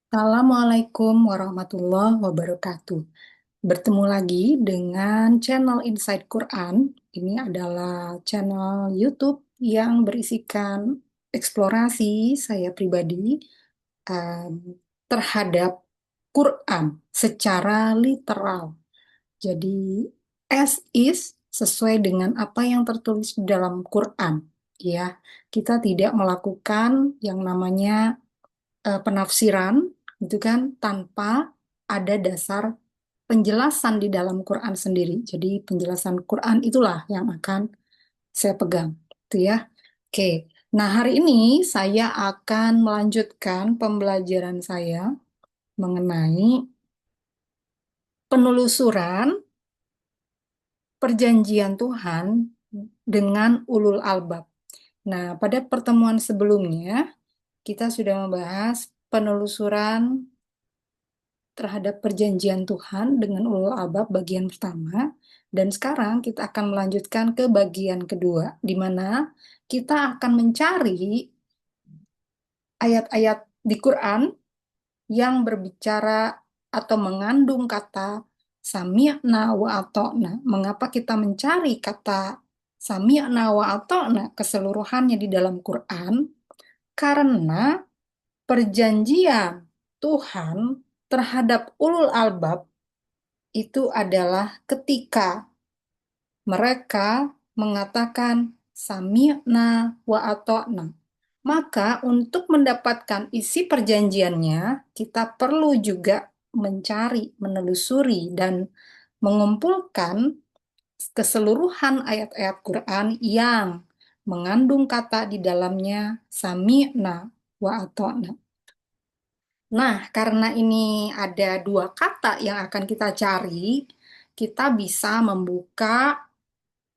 Assalamualaikum warahmatullahi wabarakatuh. Bertemu lagi dengan channel Inside Quran. Ini adalah channel YouTube yang berisikan eksplorasi saya pribadi terhadap Quran secara literal. Jadi, as is sesuai dengan apa yang tertulis di dalam Quran. Ya, kita tidak melakukan yang namanya penafsiran gitu kan tanpa ada dasar penjelasan di dalam Quran sendiri. Jadi penjelasan Quran itulah yang akan saya pegang, gitu ya. Oke. Nah, hari ini saya akan melanjutkan pembelajaran saya mengenai penelusuran perjanjian Tuhan dengan ulul albab. Nah, pada pertemuan sebelumnya kita sudah membahas penelusuran terhadap perjanjian Tuhan dengan ulul albab bagian pertama. Dan sekarang kita akan melanjutkan ke bagian kedua, di mana kita akan mencari ayat-ayat di Quran yang berbicara atau mengandung kata sami'na wa ata'na. Mengapa kita mencari kata sami'na wa ata'na keseluruhannya di dalam Quran? Karena perjanjian Tuhan terhadap ulul albab itu adalah ketika mereka mengatakan sami'na wa ata'na. Maka untuk mendapatkan isi perjanjiannya, kita perlu juga mencari, menelusuri, dan mengumpulkan keseluruhan ayat-ayat Quran yang mengandung kata di dalamnya sami'na wa ata'na. Nah, karena ini ada dua kata yang akan kita cari, kita bisa membuka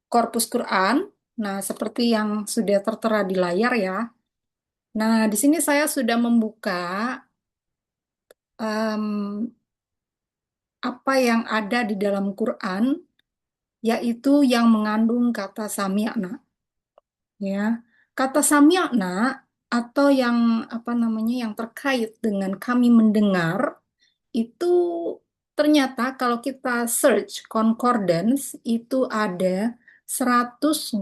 korpus Quran. Nah, seperti yang sudah tertera di layar ya. Nah, di sini saya sudah membuka em, apa yang ada di dalam Quran, yaitu yang mengandung kata sami'na. Ya, kata sami'na atau yang apa namanya yang terkait dengan kami mendengar itu ternyata kalau kita search concordance itu ada 108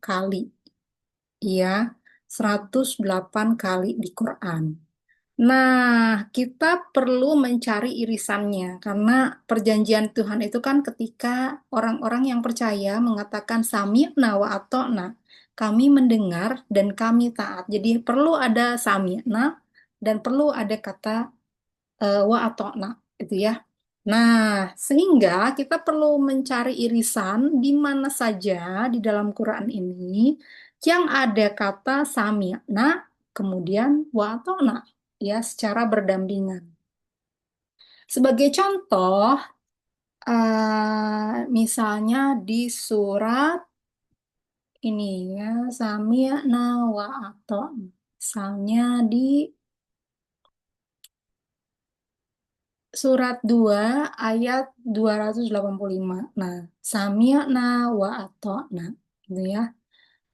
kali. Ya, 108 kali di Quran. Nah, kita perlu mencari irisannya karena perjanjian Tuhan itu kan ketika orang-orang yang percaya mengatakan sami'na wa ata'na. Kami mendengar dan kami taat. Jadi perlu ada sami'na dan perlu ada kata wa ata'na gitu ya. Nah, sehingga kita perlu mencari irisan di mana saja di dalam Quran ini yang ada kata sami'na kemudian wa ata'na ya secara berdampingan. Sebagai contoh, misalnya di surat ini ya sami'na wa ata'na. Misalnya di Surat 2 ayat 285. Nah, sami'na wa ata'na. Gitu ya.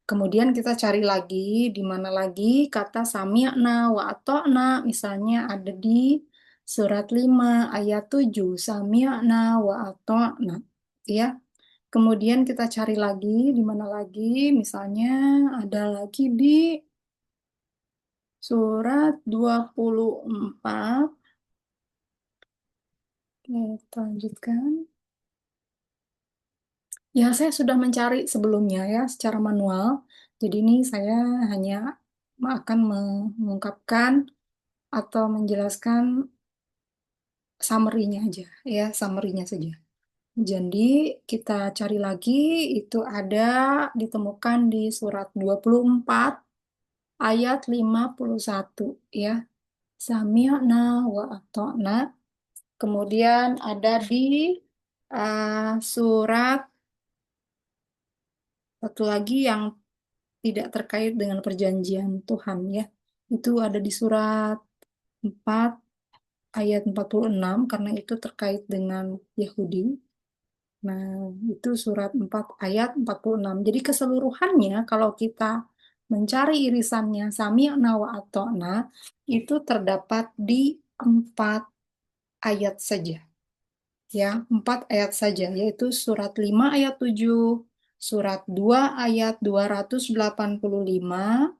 Kemudian kita cari lagi di mana lagi kata sami'na wa ata'na. Misalnya ada di surat 5 ayat 7. Sami'na wa ata'na. Gitu ya. Kemudian kita cari lagi di mana lagi. Misalnya ada lagi di surat 24. Kita lanjutkan. Ya, saya sudah mencari sebelumnya ya secara manual. Jadi ini saya hanya akan mengungkapkan atau menjelaskan summary-nya aja ya, summary-nya saja. Jadi kita cari lagi itu ada ditemukan di surat 24 ayat 51 ya. Sami'na wa ata'na. Kemudian ada di surat satu lagi yang tidak terkait dengan perjanjian Tuhan ya. Itu ada di surat 4 ayat 46 karena itu terkait dengan Yahudi. Nah, itu surat 4 ayat 46. Jadi keseluruhannya kalau kita mencari irisannya sami'na wa ata'na itu terdapat di 4 ayat saja. Ya, 4 ayat saja, yaitu surat 5 ayat 7, surat 2 ayat 285,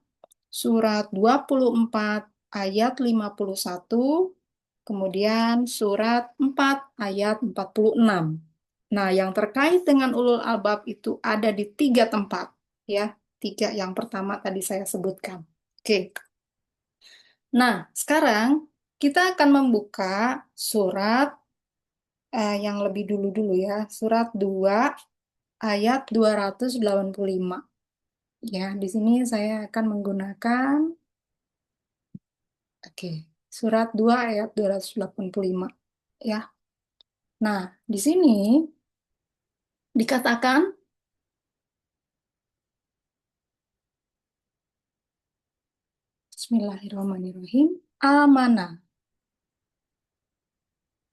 surat 24 ayat 51, kemudian surat 4 ayat 46. Nah, yang terkait dengan ulul albab itu ada di 3 tempat, ya. 3 yang pertama tadi saya sebutkan. Oke. Nah, sekarang kita akan membuka surat yang lebih dulu-dulu ya, surat 2 ayat 285. Ya, di sini saya akan menggunakan, oke, surat 2 ayat 285. Ya. Nah, di sini dikatakan, Bismillahirrahmanirrahim, amanah,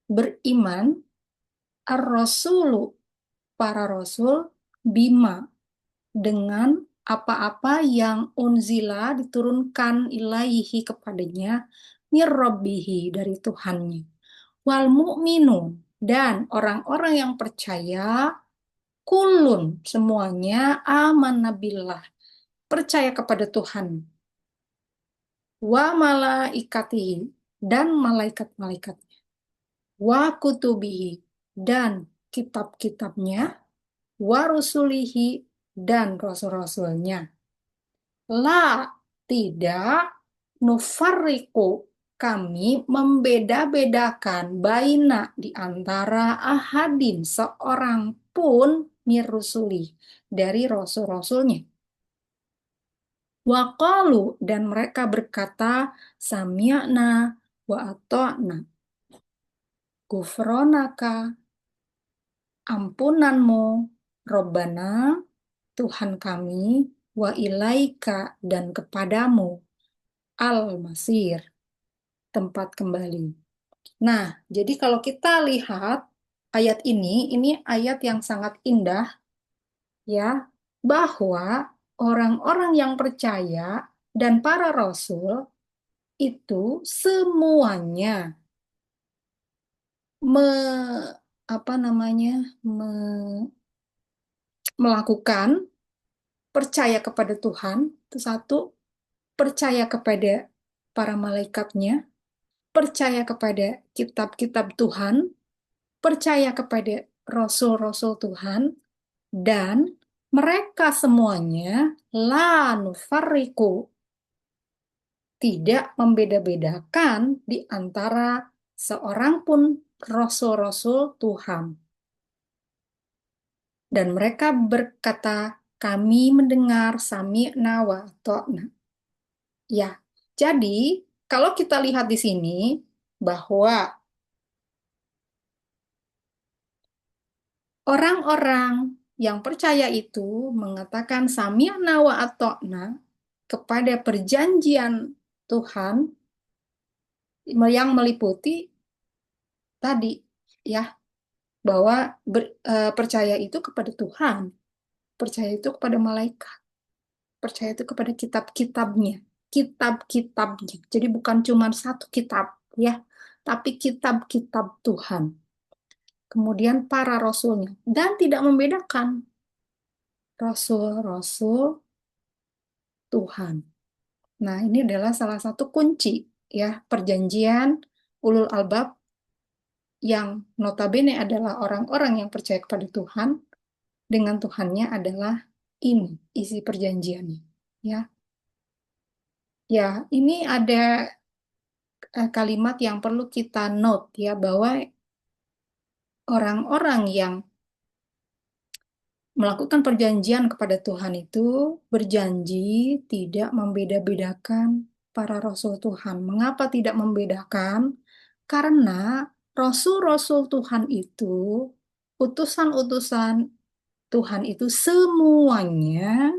beriman, ar-rasulu, para rasul, bima, dengan apa-apa yang unzila diturunkan ilaihi kepadanya mirrabbihi dari Tuhannya, wal mu'minun, dan orang-orang yang percaya, kulun, semuanya, aman nabilah, percaya kepada Tuhan, wa malaikatihi, dan malaikat-malaikatnya, wa kutubihi, dan kitab-kitabnya, wa rusulihi, dan rasul-rasulnya. La, tidak, nufarriku, kami membeda-bedakan baina di antara ahadin seorang pun mirusuli dari rasul-rasulnya. Waqalu, dan mereka berkata sami'na wa ata'na, gufronaka, ampunanmu, Robbana, Tuhan kami, wa ilaika, dan kepadamu, al-masir, tempat kembali. Nah, jadi kalau kita lihat ayat ini ayat yang sangat indah, ya, bahwa orang-orang yang percaya dan para rasul itu semuanya me, apa namanya, melakukan percaya kepada Tuhan, itu satu, percaya kepada para malaikatnya, percaya kepada kitab-kitab Tuhan, percaya kepada rasul-rasul Tuhan, dan mereka semuanya la nufarriku, tidak membeda-bedakan di antara seorang pun rasul-rasul Tuhan. Dan mereka berkata, kami mendengar sami'na wa ata'na. Ya, jadi kalau kita lihat di sini bahwa orang-orang yang percaya itu mengatakan sami'na wa ata'na kepada perjanjian Tuhan yang meliputi tadi, ya, bahwa percaya itu kepada Tuhan, percaya itu kepada malaikat, percaya itu kepada kitab-kitabnya, kitab-kitabnya. Jadi bukan cuma satu kitab, ya, tapi kitab-kitab Tuhan. Kemudian para rasulnya, dan tidak membedakan rasul-rasul Tuhan. Nah, ini adalah salah satu kunci, ya, perjanjian ulul albab yang notabene adalah orang-orang yang percaya kepada Tuhan, dengan Tuhannya adalah ini isi perjanjiannya, ya. Ya, ini ada kalimat yang perlu kita note, ya, bahwa orang-orang yang melakukan perjanjian kepada Tuhan itu berjanji tidak membeda-bedakan para rasul Tuhan. Mengapa tidak membedakan? Karena rasul-rasul Tuhan itu, utusan-utusan Tuhan itu semuanya,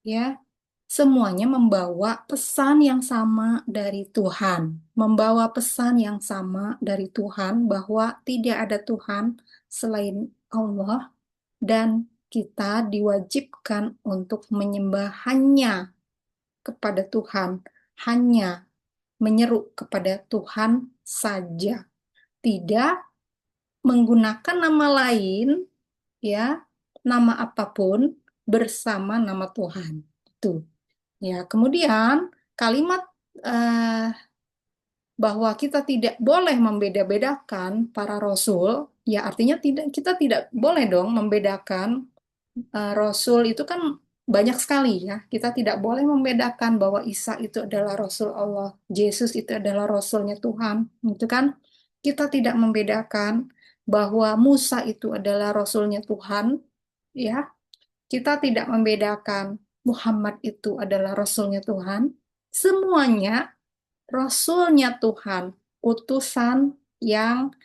ya, semuanya membawa pesan yang sama dari Tuhan, membawa pesan yang sama dari Tuhan bahwa tidak ada Tuhan selain Allah, dan kita diwajibkan untuk menyembah hanya kepada Tuhan, hanya menyeru kepada Tuhan saja, tidak menggunakan nama lain, ya, nama apapun bersama nama Tuhan. Itu. Ya, kemudian kalimat eh, bahwa kita tidak boleh membeda-bedakan para rasul, ya artinya tidak, kita tidak boleh dong membedakan. Rasul itu kan banyak sekali ya. Kita tidak boleh membedakan bahwa Isa itu adalah Rasul Allah, Yesus itu adalah Rasulnya Tuhan. Itu kan kita tidak membedakan bahwa Musa itu adalah Rasulnya Tuhan, ya. Kita tidak membedakan Muhammad itu adalah Rasulnya Tuhan. Semuanya Rasulnya Tuhan, utusan yang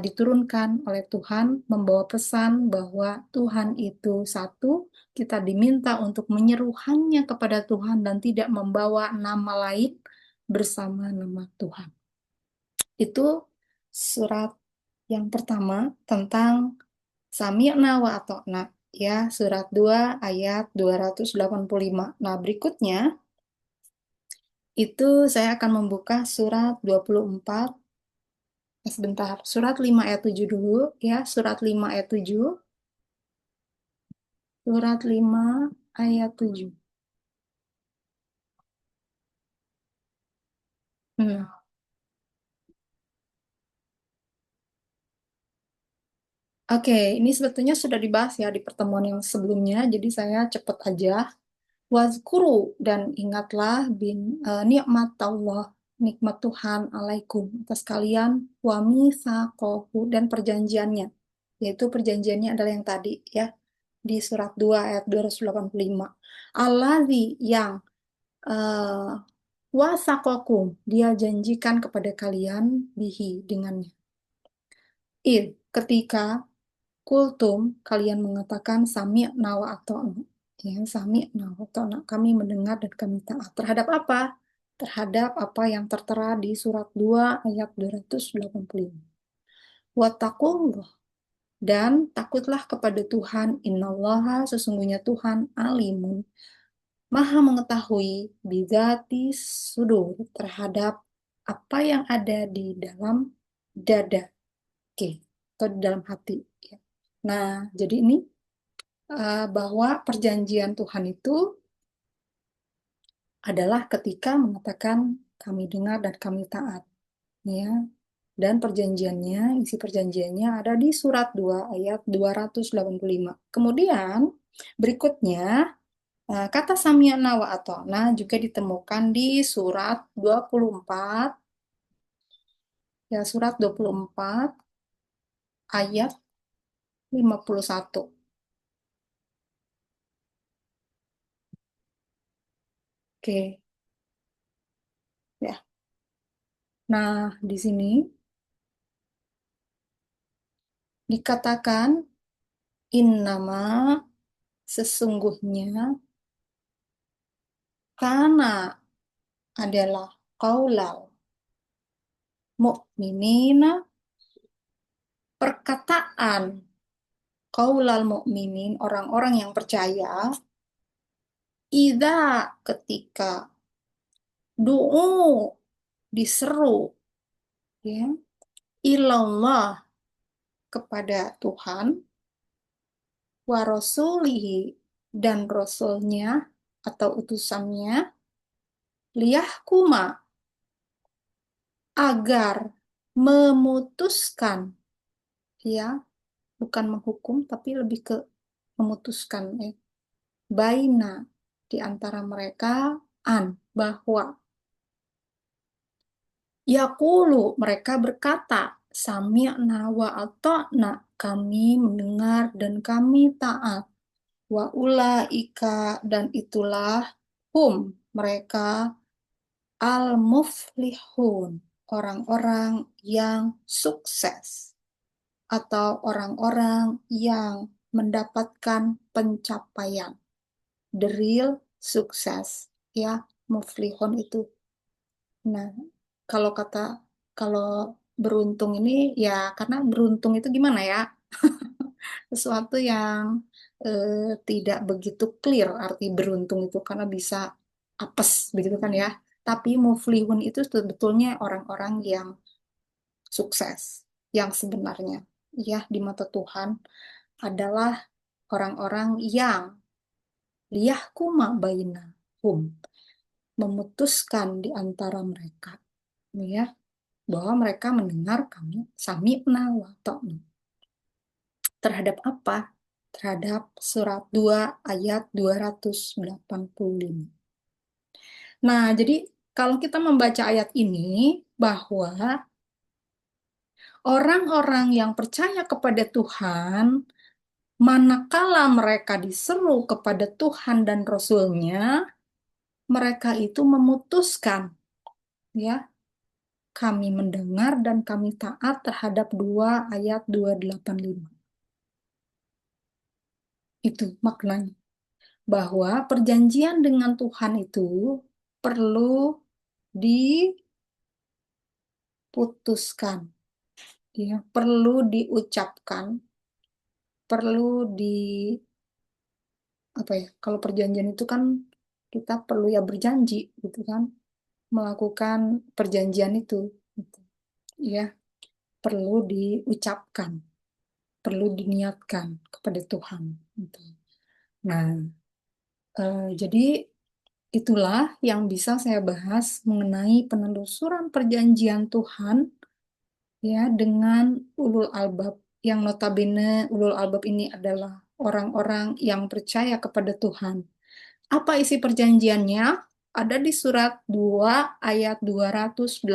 diturunkan oleh Tuhan, membawa pesan bahwa Tuhan itu satu, kita diminta untuk menyeru hanya kepada Tuhan dan tidak membawa nama lain bersama nama Tuhan. Itu surat yang pertama tentang Sami'na wa Ata'na, ya, surat 2 ayat 285. Nah, berikutnya itu saya akan membuka surat 24. Sebentar, surat 5 ayat 7 dulu, ya, surat 5 ayat 7. Surat 5 ayat 7. Hmm. Oke, ini sebetulnya sudah dibahas ya di pertemuan yang sebelumnya, jadi saya cepat aja. Wazkuru, dan ingatlah nikmat Allah, nikmat Tuhan alaikum atas kalian, wa mitsaqahu, dan perjanjiannya, yaitu perjanjiannya adalah yang tadi ya, di surat 2 ayat 285. Allazi, yang eh, wasaqakum, dia janjikan kepada kalian bihi, dengannya. Id, ketika kultum, kalian mengatakan sami'na wa ata'na. Ya, sami'na wa ata'na, kami mendengar dan kami taat. Terhadap apa? Terhadap apa yang tertera di surat 2 ayat 285. Wattaqullah, dan takutlah kepada Tuhan. Innallaha, sesungguhnya Tuhan alimun, maha mengetahui, bidzati sudur, terhadap apa yang ada di dalam dada. Oke, atau di dalam hati. Ya. Nah, jadi ini bahwa perjanjian Tuhan itu adalah ketika mengatakan kami dengar dan kami taat, ya. Dan perjanjiannya, isi perjanjiannya ada di surat 2 ayat 285. Kemudian berikutnya kata Samyana wa Atona juga ditemukan di surat 24, ya, surat 24 ayat 51. Oke, ya. Nah, di sini dikatakan innama, sesungguhnya, karena adalah qaulal mukminina, perkataan qaulal mukminin, orang-orang yang percaya, ida, ketika du'u, diseru, ya, ilallah, kepada Tuhan, wa rasulihi, dan rasulnya atau utusannya, liyahkuma, agar memutuskan, ya, bukan menghukum tapi lebih ke memutuskan, ya, baina, di antara mereka, an, bahwa, yaqulu, mereka berkata, sami'na wa ata'na, kami mendengar dan kami taat, wa ulaika, dan itulah hum, mereka, al-muflihun, orang-orang yang sukses, atau orang-orang yang mendapatkan pencapaian, the real sukses, ya, muflihun itu. Nah, kalau kata, kalau beruntung ini, ya, karena beruntung itu gimana ya, sesuatu yang tidak begitu clear arti beruntung itu karena bisa apes begitu kan ya. Tapi muflihun itu sebetulnya orang-orang yang sukses, yang sebenarnya ya di mata Tuhan adalah orang-orang yang liyahkuma bainahum, memutuskan di antara mereka ya bahwa mereka mendengar kami sami'na wa ta'na. Terhadap apa? Terhadap surat 2 ayat 285. Nah, jadi kalau kita membaca ayat ini bahwa orang-orang yang percaya kepada Tuhan, manakala mereka diseru kepada Tuhan dan Rasul-Nya, mereka itu memutuskan, ya, kami mendengar dan kami taat terhadap 2 ayat 285. Itu maknanya. Bahwa perjanjian dengan Tuhan itu perlu diputuskan, ya, perlu diucapkan, perlu di apa ya? Kalau perjanjian itu kan kita perlu ya berjanji, gitu kan, melakukan perjanjian itu, gitu. Ya, perlu diucapkan, perlu diniatkan kepada Tuhan. Gitu. Nah, jadi itulah yang bisa saya bahas mengenai penelusuran perjanjian Tuhan ya dengan ulul albab yang notabene ulul albab ini adalah orang-orang yang percaya kepada Tuhan. Apa isi perjanjiannya? Ada di surat 2 ayat 285.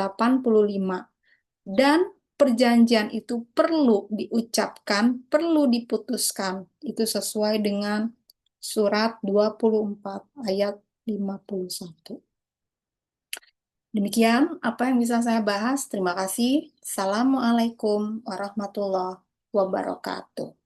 Dan perjanjian itu perlu diucapkan, perlu diputuskan. Itu sesuai dengan surat 24 ayat 51. Demikian apa yang bisa saya bahas. Terima kasih. Assalamualaikum warahmatullahi wabarakatuh.